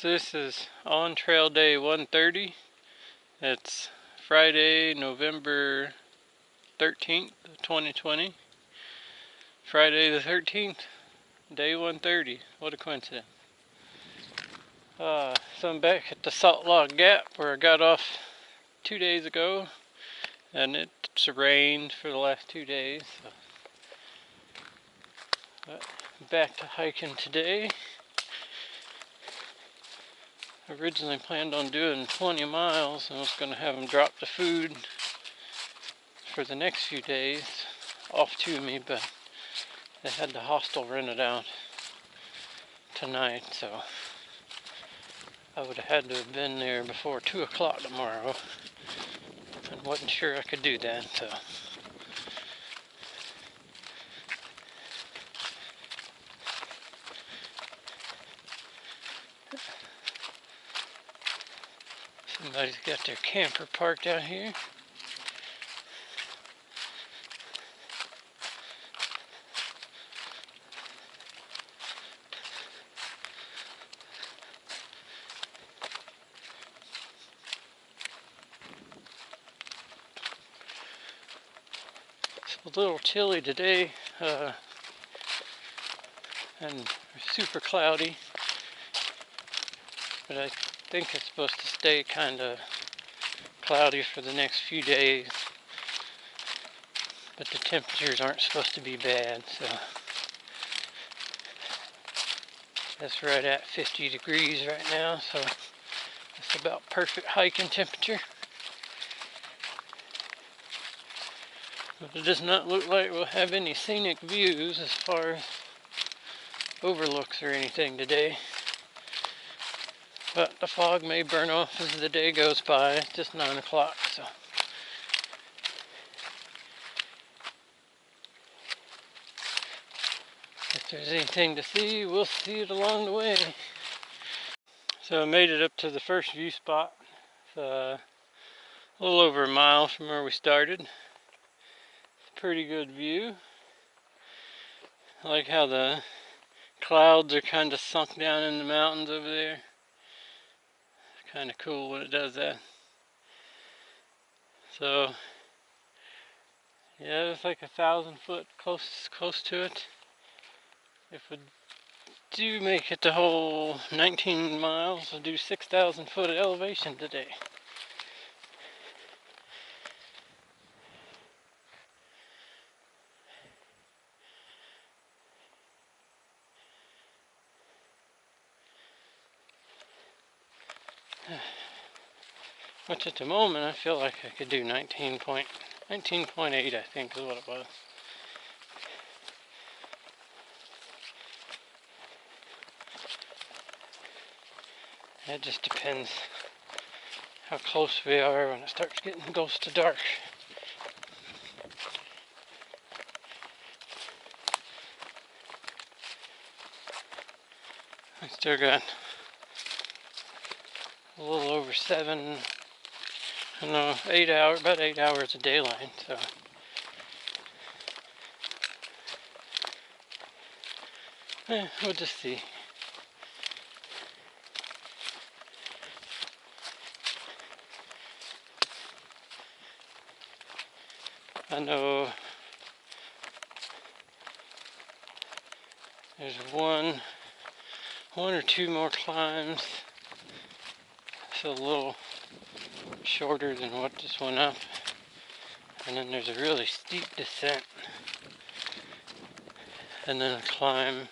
So this is on trail day 130. It's Friday, November 13th, 2020. Friday the 13th, day 130. What a coincidence. So I'm back at the Salt Log Gap where I got off 2 days ago, and it's rained for the last 2 days. But back to hiking today. Originally planned on doing 20 miles, and I was going to have them drop the food for the next few days off to me, but they had the hostel rented out tonight, so I would have had to have been there before 2 o'clock tomorrow, and wasn't sure I could do that, so somebody's got their camper parked out here. It's a little chilly today, and super cloudy, but I think it's supposed to stay kind of cloudy for the next few days, but the temperatures aren't supposed to be bad, so that's right at 50 degrees right now, so it's about perfect hiking temperature. But it does not look like we'll have any scenic views as far as overlooks or anything today. But the fog may burn off as the day goes by. It's just 9 o'clock, so. If there's anything to see, we'll see it along the way. So I made it up to the first view spot. It's a little over a mile from where we started. It's a pretty good view. I like how the clouds are kind of sunk down in the mountains over there. It's kind of cool when it does that. So yeah, it's like 1,000 foot close to it. If we do make it the whole 19 miles, we'll do 6,000 foot of elevation today. Which at the moment I feel like I could do 19.8, I think is what it was. It just depends how close we are when it goes to dark. I still got a little over 8 hours, about 8 hours of daylight, so. We'll just see. I know there's one or two more climbs. It's a little shorter than what just went up. And then there's a really steep descent. And then a climb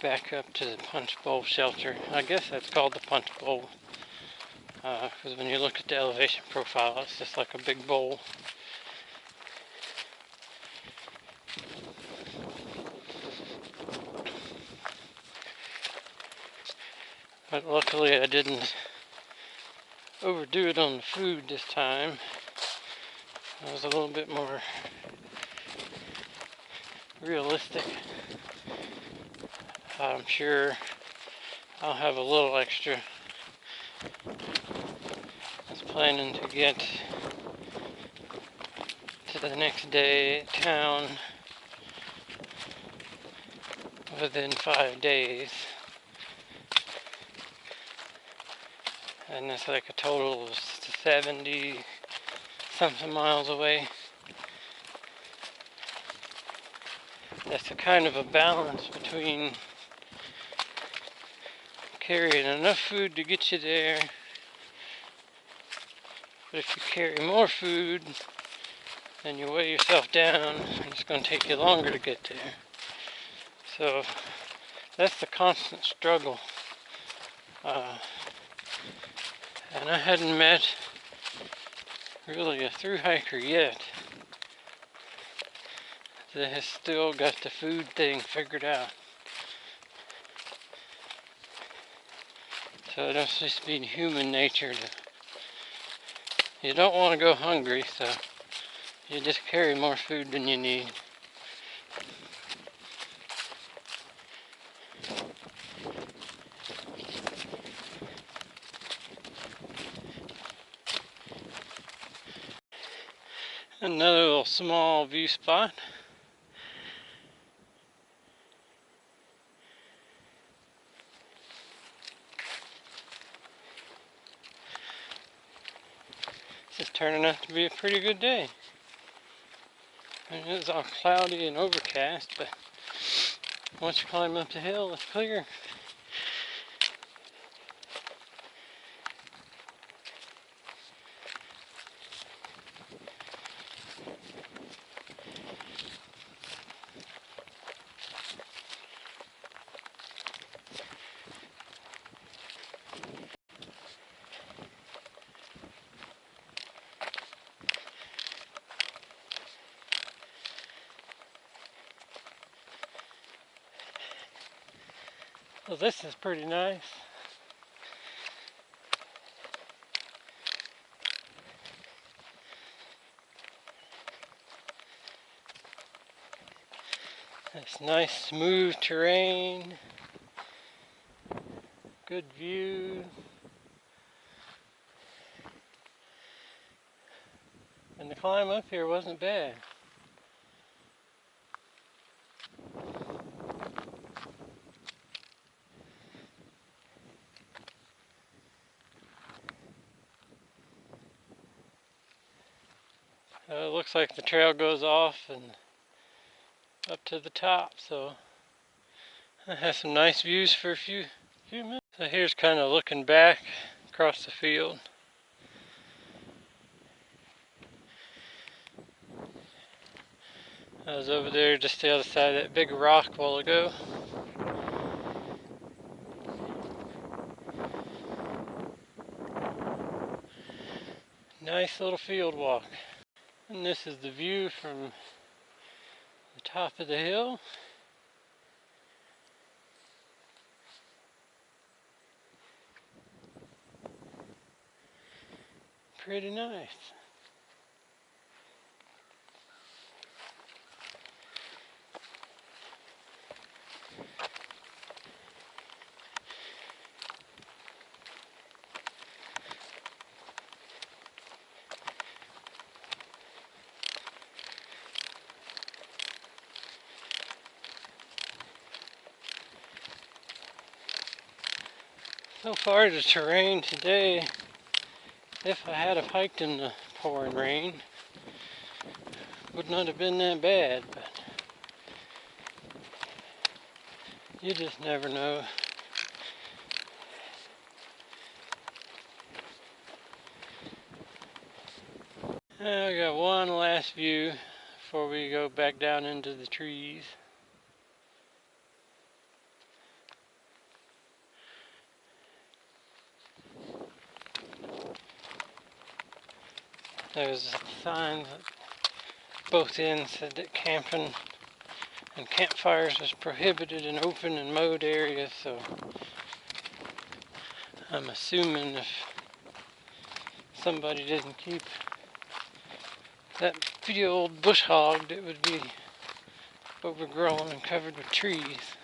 back up to the Punch Bowl shelter. I guess that's called the Punch Bowl. Because when you look at the elevation profile, it's just like a big bowl. But luckily I didn't overdo it on the food this time. I was a little bit more realistic. I'm sure I'll have a little extra. I was planning to get to the next day town within 5 days. and it's like a total of 70 something miles away. That's a kind of a balance between carrying enough food to get you there, but if you carry more food, then you weigh yourself down, and it's going to take you longer to get there. So that's the constant struggle. And I hadn't met really a thru hiker yet that has still got the food thing figured out. So that's just being human nature. You don't want to go hungry, so you just carry more food than you need. Another little small view spot. This is turning out to be a pretty good day. It was all cloudy and overcast, but once you climb up the hill, it's clear. Well, this is pretty nice. It's nice smooth terrain, good view, and the climb up here wasn't bad. It looks like the trail goes off and up to the top, so it has some nice views for a few minutes. So here's kind of looking back across the field. I was over there just the other side of that big rock a while ago. Nice little field walk. And this is the view from the top of the hill. Pretty nice. So far the terrain today, if I had have hiked in the pouring rain, would not have been that bad, but you just never know. I got one last view before we go back down into the trees. There's signs at both ends said that camping and campfires is prohibited in open and mowed areas, so I'm assuming if somebody didn't keep that field bush hogged, it would be overgrown and covered with trees.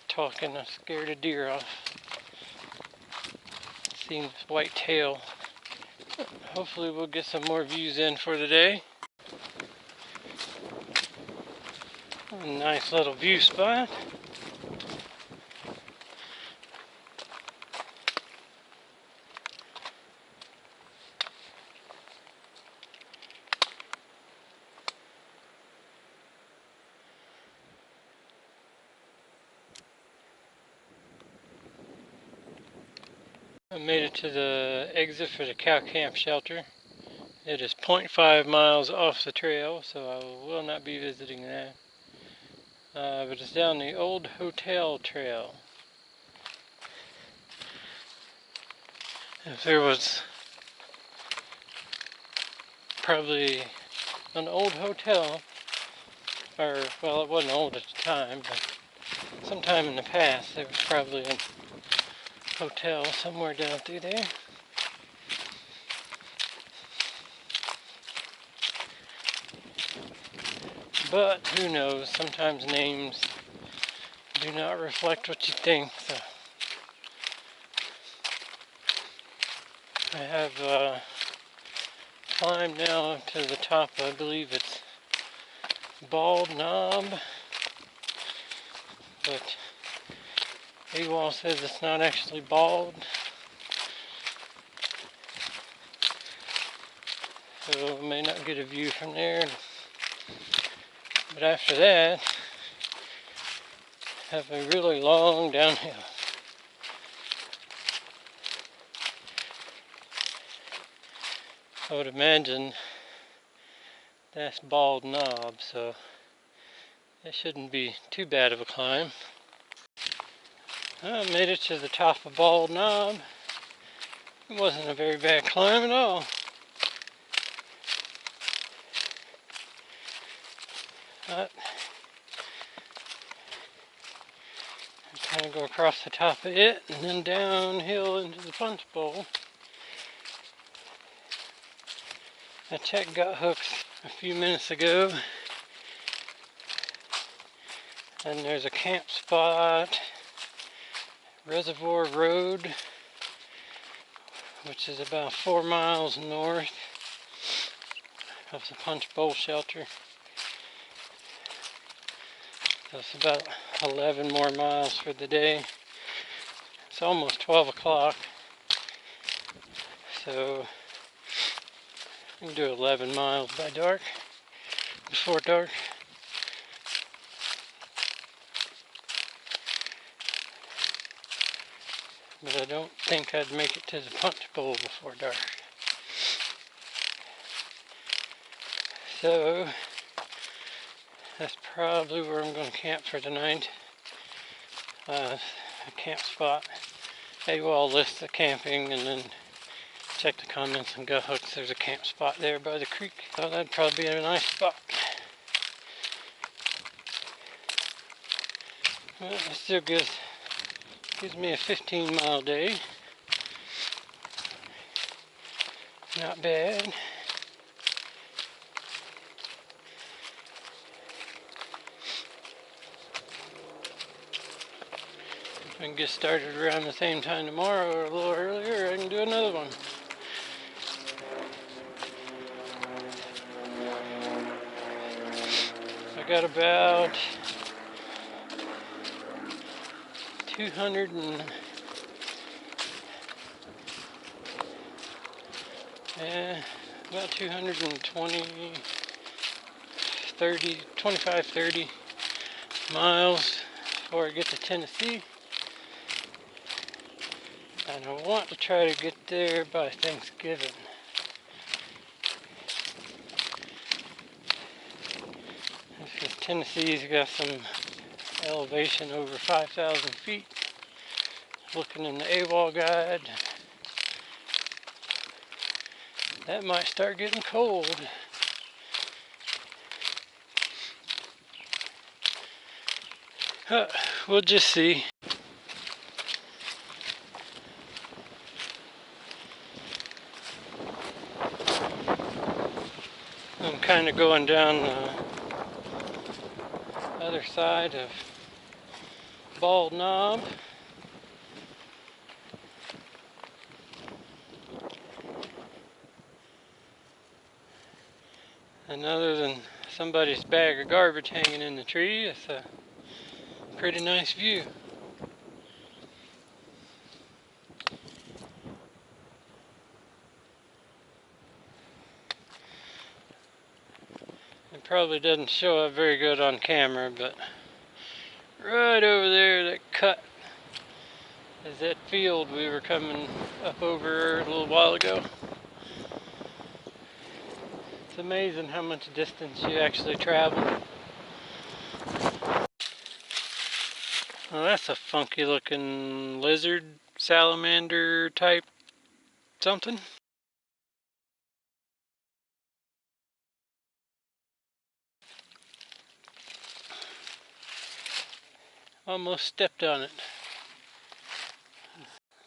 Talking, I scared a deer off. Seen this white tail Hopefully we'll get some more views in for the day. A nice little view spot. I made it to the exit for the cow camp shelter. It is 0.5 miles off the trail, so I will not be visiting that. But it's down the old hotel trail. If there was probably an old hotel, or, well, it wasn't old at the time, but sometime in the past there was probably a hotel somewhere down through there. But who knows, sometimes names do not reflect what you think, so I have climbed now to the top. I believe it's Bald Knob, but AWOL says it's not actually bald, so may not get a view from there. But after that, have a really long downhill. I would imagine that's Bald Knob, so it shouldn't be too bad of a climb. I made it to the top of Bald Knob. It wasn't a very bad climb at all. But I kind of go across the top of it and then downhill into the punch bowl. I checked gut hooks a few minutes ago, and there's a camp spot, Reservoir Road, which is about 4 miles north of the punch bowl shelter. So it's about 11 more miles for the day. It's almost 12 o'clock, so I can do 11 miles by dark, before dark. But I don't think I'd make it to the punch bowl before dark. So that's probably where I'm going to camp for tonight. A camp spot. AWOL lists the camping, and then check the comments and gut hooks. There's a camp spot there by the creek. So that'd probably be a nice spot. Well, it still gives me a 15-mile day. Not bad. If I can get started around the same time tomorrow or a little earlier, I can do another one. I got about 220 25-30 miles before I get to Tennessee. And I want to try to get there by Thanksgiving. Because Tennessee's got some elevation over 5,000 feet. Looking in the AWOL guide, that might start getting cold. We'll just see. I'm kind of going down the other side of Bald Knob. And other than somebody's bag of garbage hanging in the tree, it's a pretty nice view. It probably doesn't show up very good on camera, but right over there, that cut is that field we were coming up over a little while ago. It's amazing how much distance you actually travel. Well, that's a funky looking lizard, salamander type something. Almost stepped on it.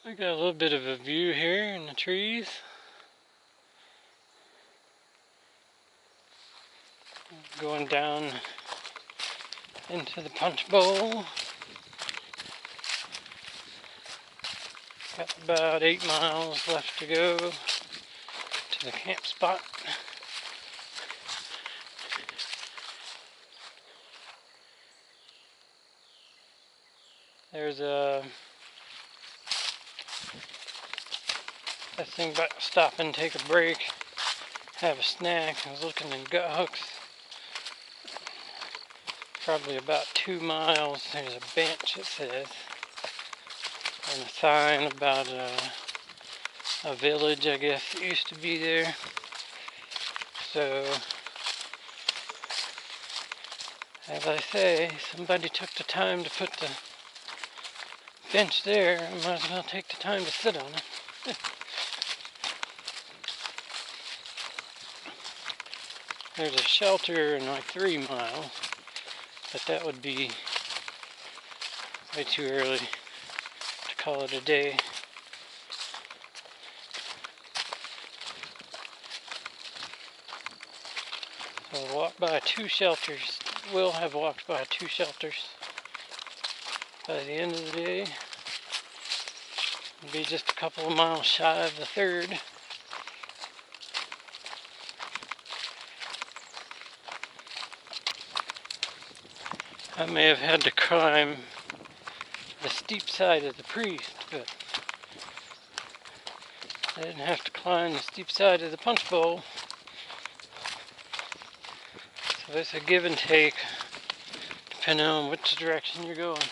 We got a little bit of a view here in the trees. Going down into the punch bowl. Got about 8 miles left to go to the camp spot. There's a thing about to stop and take a break, have a snack. I was looking in gut hooks. Probably about 2 miles. There's a bench, it says, and a sign about a village, I guess, that used to be there. So, as I say, somebody took the time to put the bench there. I might as well take the time to sit on it. There's a shelter in like 3 miles, but that would be way too early to call it a day. So I'll walk by 2 shelters. Will have walked by 2 shelters. By the end of the day, it'll be just a couple of miles shy of the 3rd. I may have had to climb the steep side of the priest, but I didn't have to climb the steep side of the punch bowl. So it's a give and take, depending on which direction you're going.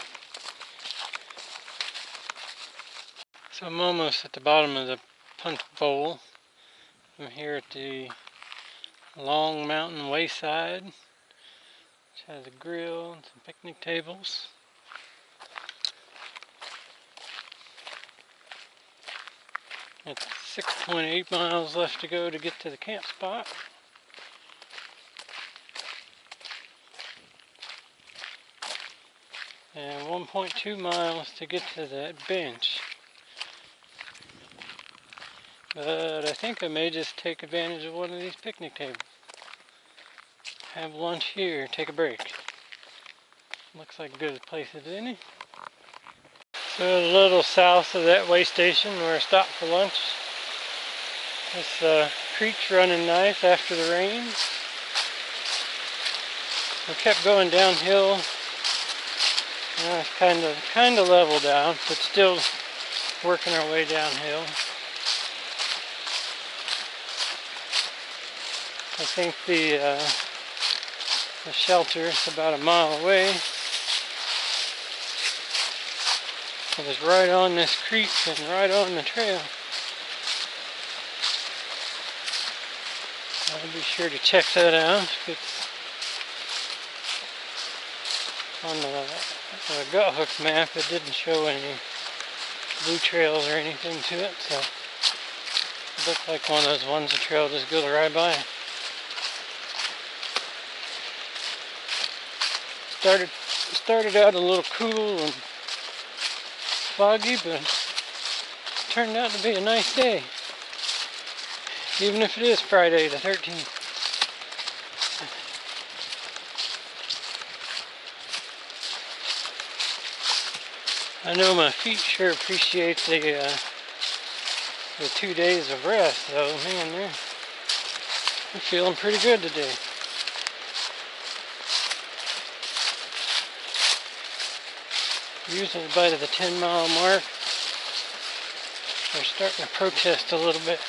So I'm almost at the bottom of the punch bowl. I'm here at the Long Mountain Wayside, which has a grill and some picnic tables. It's 6.8 miles left to go to get to the camp spot. And 1.2 miles to get to that bench. But I think I may just take advantage of one of these picnic tables. Have lunch here, take a break. Looks like a good place as any. So a little south of that way station where I stopped for lunch. This creek's running nice after the rain. We kept going downhill. Now it's kind of leveled out, but still working our way downhill. I think the shelter is about a mile away. It was right on this creek and right on the trail. I'll be sure to check that out. If it's on the gut hook map, it didn't show any blue trails or anything to it, so it looked like one of those ones the trail just goes right by. Started out a little cool and foggy, but it turned out to be a nice day, even if it is Friday the 13th. I know my feet sure appreciate the 2 days of rest, though. Man, I'm feeling pretty good today. Usually by the 10-mile mark, they're starting to protest a little bit.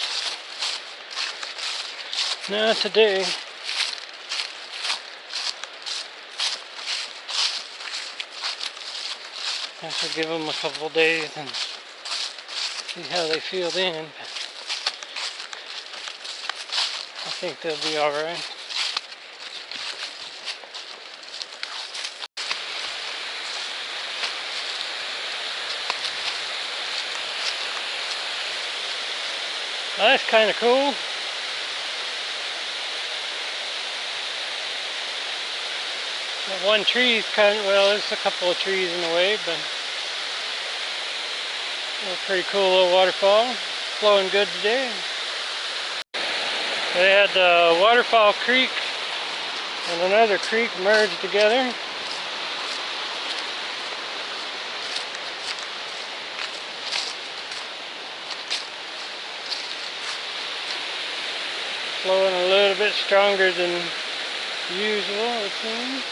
Not today. I should give them a couple days and see how they feel then. I think they'll be alright. That's kind of cool. That one tree is kind of, well, there's a couple of trees in the way, but a pretty cool little waterfall. Flowing good today. They had Waterfall Creek and another creek merged together. Flowing a little bit stronger than usual, it seems.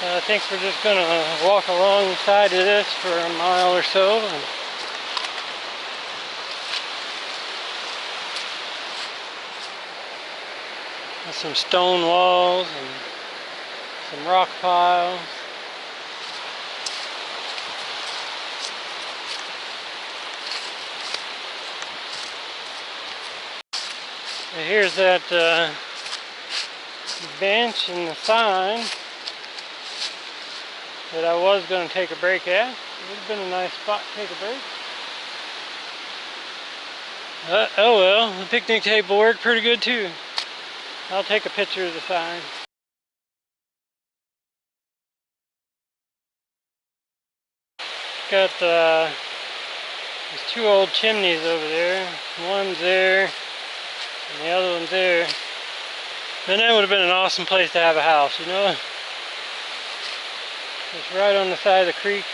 I think we're just going to walk alongside of this for a mile or so. And there's some stone walls and some rock piles. And here's that bench and the sign that I was going to take a break at. It would have been a nice spot to take a break. Oh well, the picnic table worked pretty good too. I'll take a picture of the sign. Got there's two old chimneys over there. One's there and the other one's there. And that would have been an awesome place to have a house, you know? It's right on the side of the creek.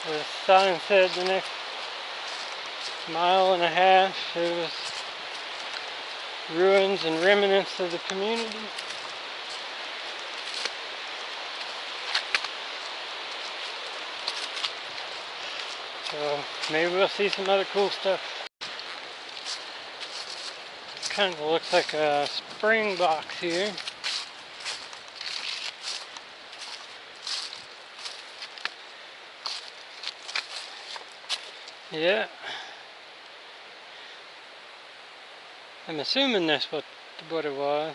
The sign said the next mile and a half it was ruins and remnants of the community. So maybe we'll see some other cool stuff. Kind of looks like a spring box here. Yeah. I'm assuming that's what it was.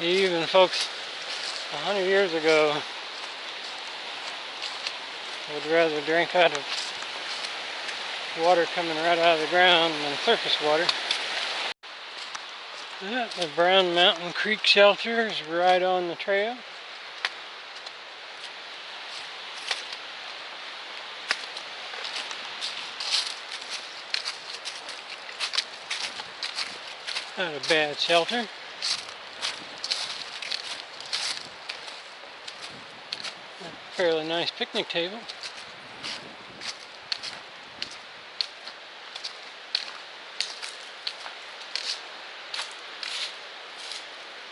Even folks 100 years ago would rather drink out of water coming right out of the ground than surface water. The Brown Mountain Creek Shelter is right on the trail. Not a bad shelter. A fairly nice picnic table.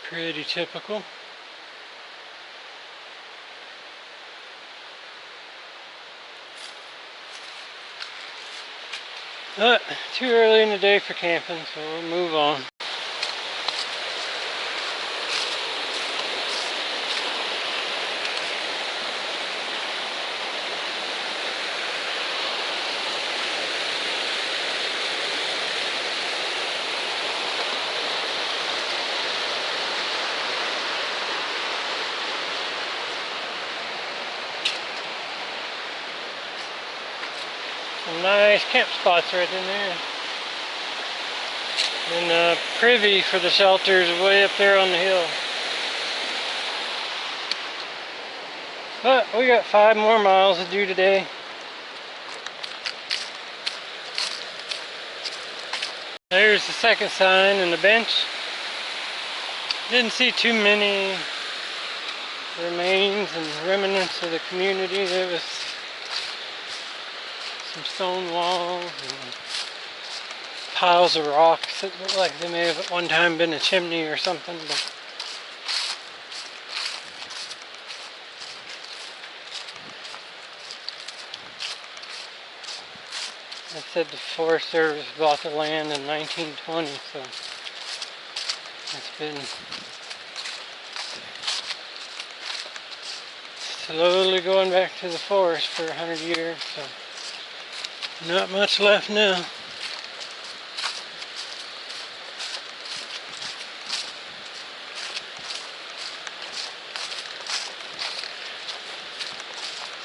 Pretty typical. But too early in the day for camping, so we'll move on. nice camp spots right in there. And the privy for the shelter is way up there on the hill. But we got 5 more miles to do today. There's the second sign and the bench. Didn't see too many remains and remnants of the community. There was some stone walls and piles of rocks that look like they may have at one time been a chimney or something. But I said the Forest Service bought the land in 1920, so it's been slowly going back to the forest for 100 years, so not much left now.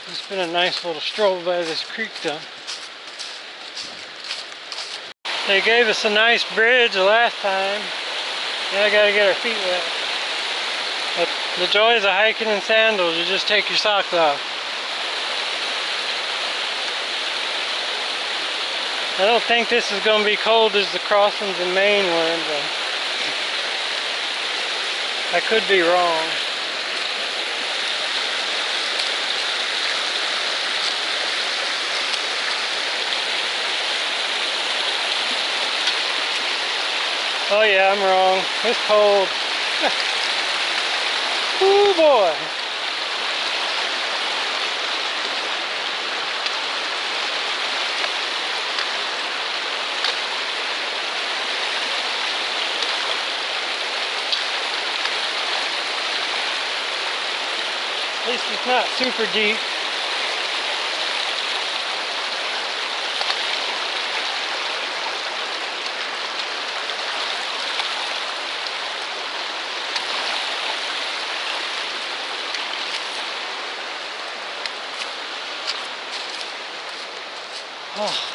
It's been a nice little stroll by this creek though. They gave us a nice bridge the last time. Now I gotta get our feet wet. But the joys of hiking in sandals, you just take your socks off. I don't think this is going to be cold as the crossings in Maine were, but I could be wrong. Oh yeah, I'm wrong. It's cold. Ooh boy. At least it's not super deep. Oh.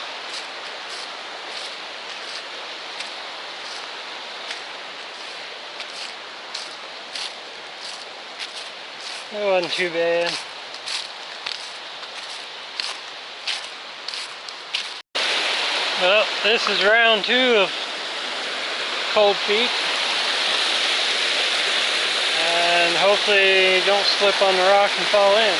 That wasn't too bad. Well, this is round 2 of cold feet. And hopefully don't slip on the rock and fall in.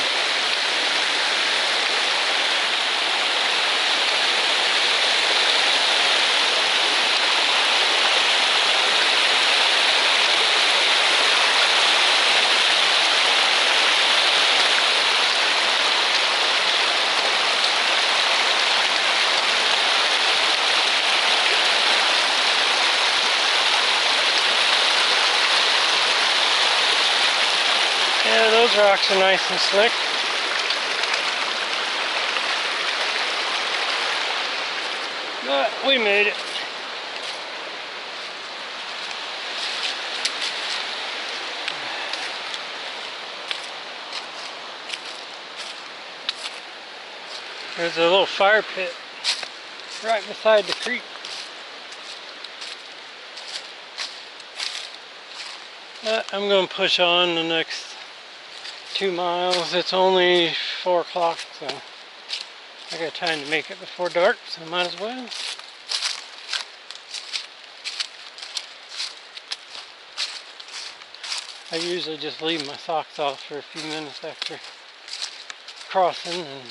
Yeah, those rocks are nice and slick. But we made it. There's a little fire pit right beside the creek. I'm going to push on the next 2 miles. It's only 4 o'clock, so I got time to make it before dark, so I might as well. I usually just leave my socks off for a few minutes after crossing and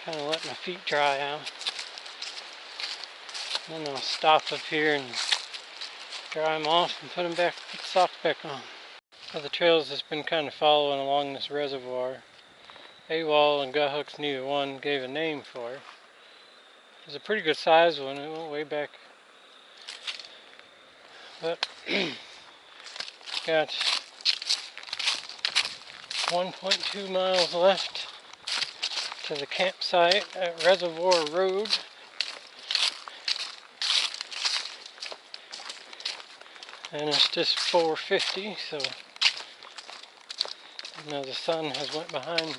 kind of let my feet dry out. And then I'll stop up here and dry them off and put the socks back on. So the trails has been kind of following along this reservoir. AWOL and gut hooks, neither one gave a name for it. It's a pretty good sized one. It went way back. But got 1.2 miles left to the campsite at Reservoir Road. And it's just 4:50, so now the sun has went behind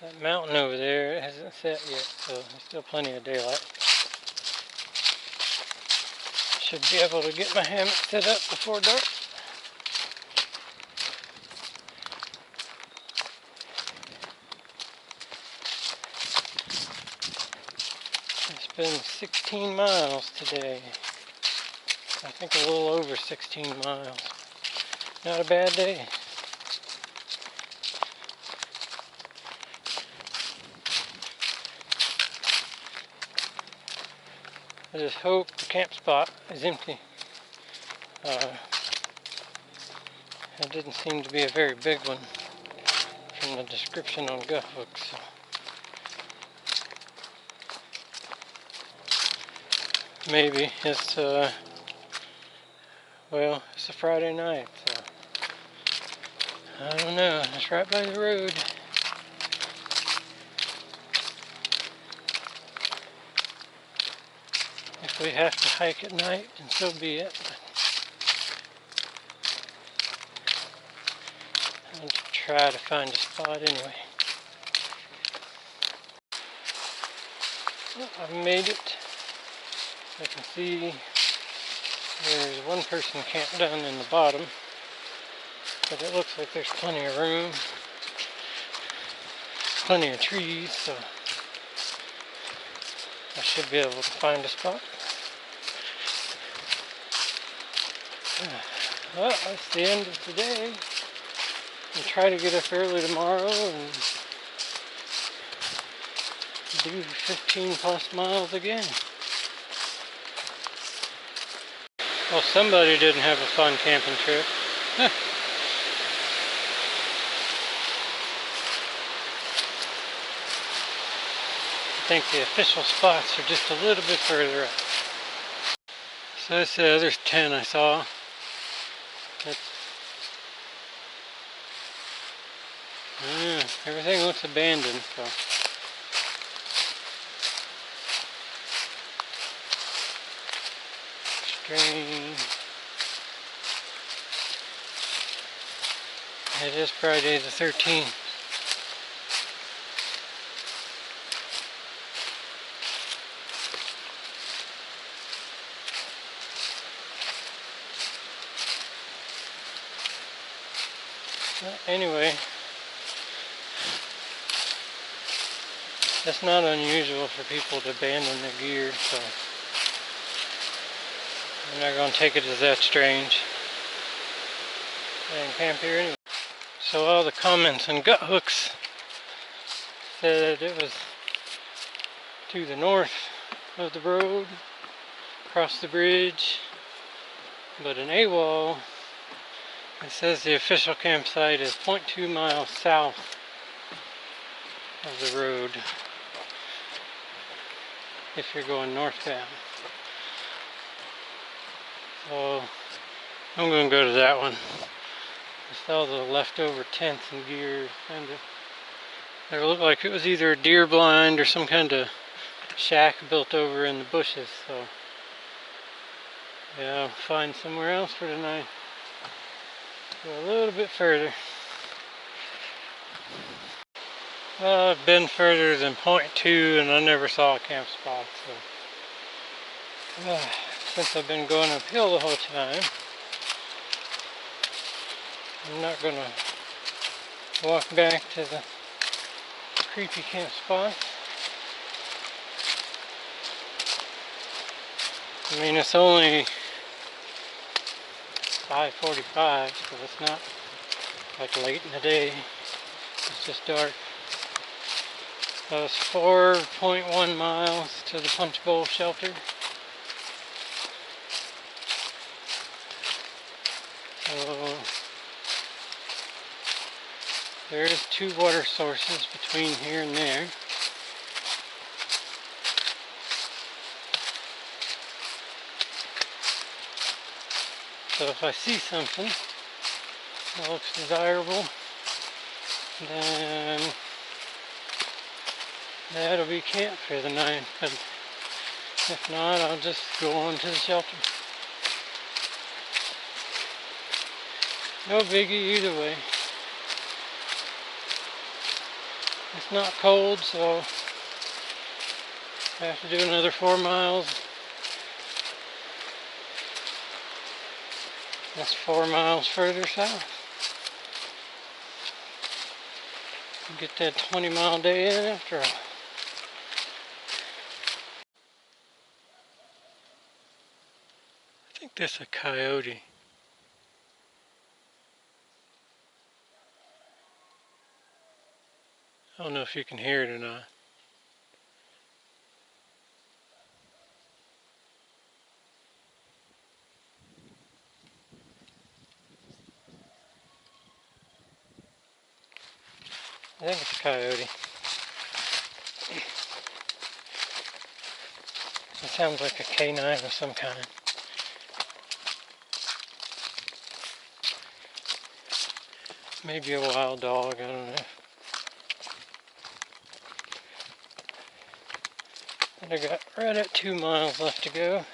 That mountain over there, it hasn't set yet, so there's still plenty of daylight. Should be able to get my hammock set up before dark. It's been 16 miles today. I think a little over 16 miles. Not a bad day. I just hope the camp spot is empty. It didn't seem to be a very big one from the description on Guthooks. So. Maybe it's well, it's a Friday night, so I don't know. It's right by the road. If we have to hike at night, then so be it. I'll try to find a spot anyway. Well, I've made it. I can see there's one person camped down in the bottom, but it looks like there's plenty of room, plenty of trees, so I should be able to find a spot. Well, that's the end of today. I'll try to get up early tomorrow and do 15 plus miles again. Well, somebody didn't have a fun camping trip. I think the official spots are just a little bit further up. So that's the other tent I saw. Everything looks abandoned, so. Strange. It is Friday the 13th. Anyway, it's not unusual for people to abandon their gear, so I'm not going to take it as that strange. I can camp here anyway. So all the comments on Guthooks said it was to the north of the road, across the bridge, but in AWOL it says the official campsite is 0.2 miles south of the road if you're going northbound. So I'm going to go to that one. I saw the leftover tents and gear it looked like it was either a deer blind or some kind of shack built over in the bushes, so yeah, I'll find somewhere else for tonight. Go a little bit further. Well, I've been further than 0.2 and I never saw a camp spot, so since I've been going uphill the whole time, I'm not going to walk back to the creepy camp spot. I mean, it's only 5:45, so it's not like late in the day. It's just dark. So it's 4.1 miles to the Punch Bowl shelter. So there's 2 water sources between here and there. So if I see something that looks desirable, then that'll be camp for the night. But if not, I'll just go on to the shelter. No biggie either way. It's not cold, so I have to do another 4 miles. That's 4 miles further south. Get that 20-mile day in after all. I think that's a coyote. I don't know if you can hear it or not. I think it's a coyote. It sounds like a canine of some kind. Maybe a wild dog, I don't know. And I got right at 2 miles left to go.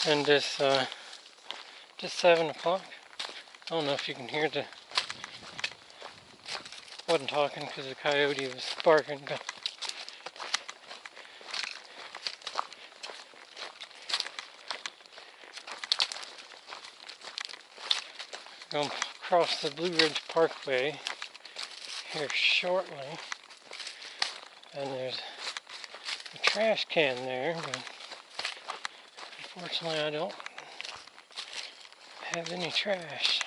And it's just 7 o'clock. I don't know if you can hear the... wasn't talking because the coyote was barking. Going to cross the Blue Ridge Parkway here shortly. And there's a trash can there, but unfortunately I don't have any trash.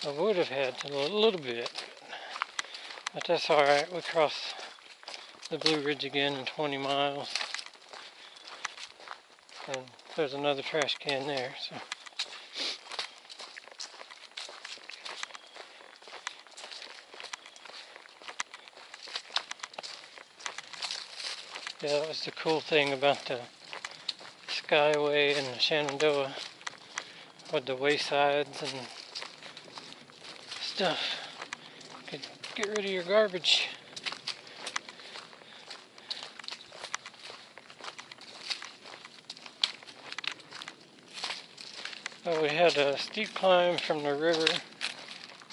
I would have had a little bit, but that's alright. We cross the Blue Ridge again in 20 miles. And there's another trash can there, so. Yeah, that was the cool thing about the Skyway and the Shenandoah with the waysides and stuff. You could get rid of your garbage. Well, we had a steep climb from the river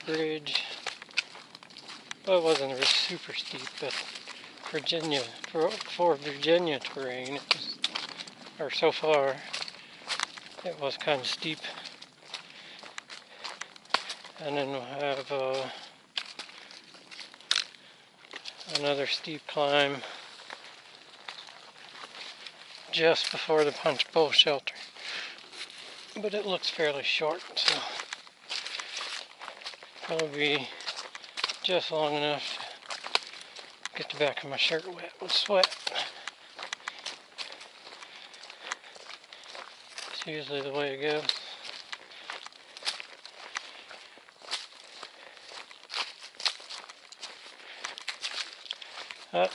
bridge. Well, it wasn't super steep, but Virginia, for Virginia terrain, it was, or so far, it was kind of steep. And then we'll have another steep climb just before the punch bowl shelter. But it looks fairly short, so it'll be just long enough to get the back of my shirt wet with sweat. It's usually the way it goes.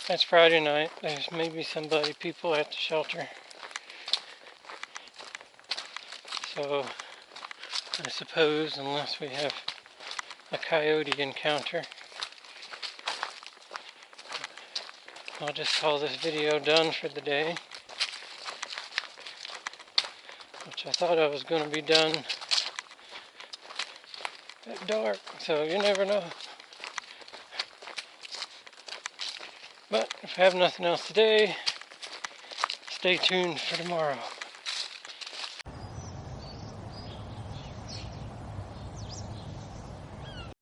It's Friday night. There's maybe people at the shelter. So I suppose, unless we have a coyote encounter, I'll just call this video done for the day. Which I thought I was going to be done at dark, so you never know. But if I have nothing else today, stay tuned for tomorrow.